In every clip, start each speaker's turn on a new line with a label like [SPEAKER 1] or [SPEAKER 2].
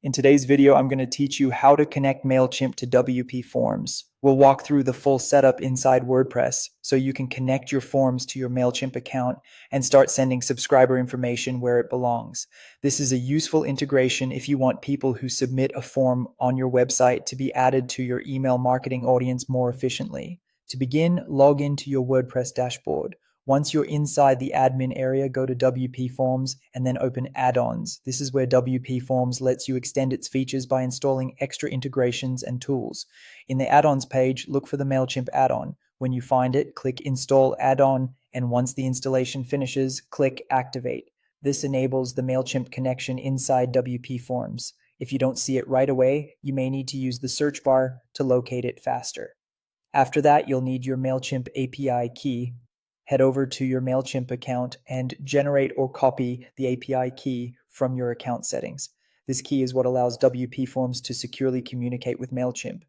[SPEAKER 1] In today's video, I'm going to teach you how to connect Mailchimp to WPForms. We'll walk through the full setup inside WordPress so you can connect your forms to your Mailchimp account and start sending subscriber information where it belongs. This is a useful integration if you want people who submit a form on your website to be added to your email marketing audience more efficiently. To begin, log into your WordPress dashboard. Once you're inside the admin area, go to WPForms and then open add-ons. This is where WPForms lets you extend its features by installing extra integrations and tools. In the add-ons page, look for the Mailchimp add-on. When you find it, click Install Add-on, and once the installation finishes, click Activate. This enables the Mailchimp connection inside WPForms. If you don't see it right away, you may need to use the search bar to locate it faster. After that, you'll need your Mailchimp API key. Head over to your Mailchimp account and generate or copy the API key from your account settings. This key is what allows WPForms to securely communicate with Mailchimp.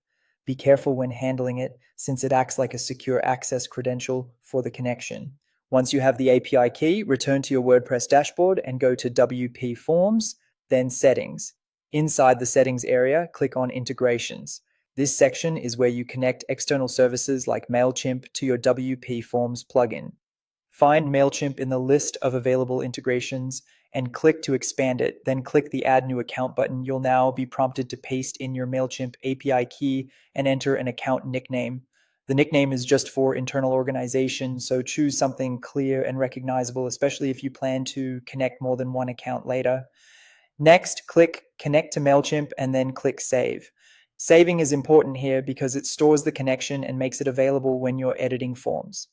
[SPEAKER 1] Be careful when handling it, since it acts like a secure access credential for the connection. Once you have the API key, return to your WordPress dashboard and go to WPForms, then Settings. Inside the Settings area, click on Integrations. This section is where you connect external services like Mailchimp to your WPForms plugin. Find Mailchimp in the list of available integrations and click to expand it. Then click the Add New Account button. You'll now be prompted to paste in your Mailchimp API key and enter an account nickname. The nickname is just for internal organization, so choose something clear and recognizable, especially if you plan to connect more than one account later. Next, click Connect to Mailchimp and then click Save. Saving is important here because it stores the connection and makes it available when you're editing forms.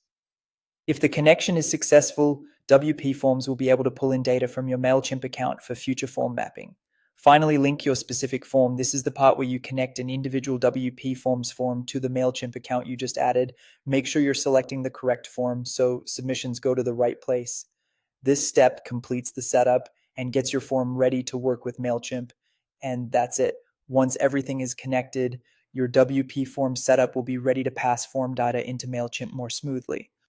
[SPEAKER 1] If the connection is successful, WPForms will be able to pull in data from your Mailchimp account for future form mapping. Finally, link your specific form. This is the part where you connect an individual WPForms form to the Mailchimp account you just added. Make sure you're selecting the correct form so submissions go to the right place. This step completes the setup and gets your form ready to work with Mailchimp. And that's it. Once everything is connected, your WPForms setup will be ready to pass form data into Mailchimp more smoothly.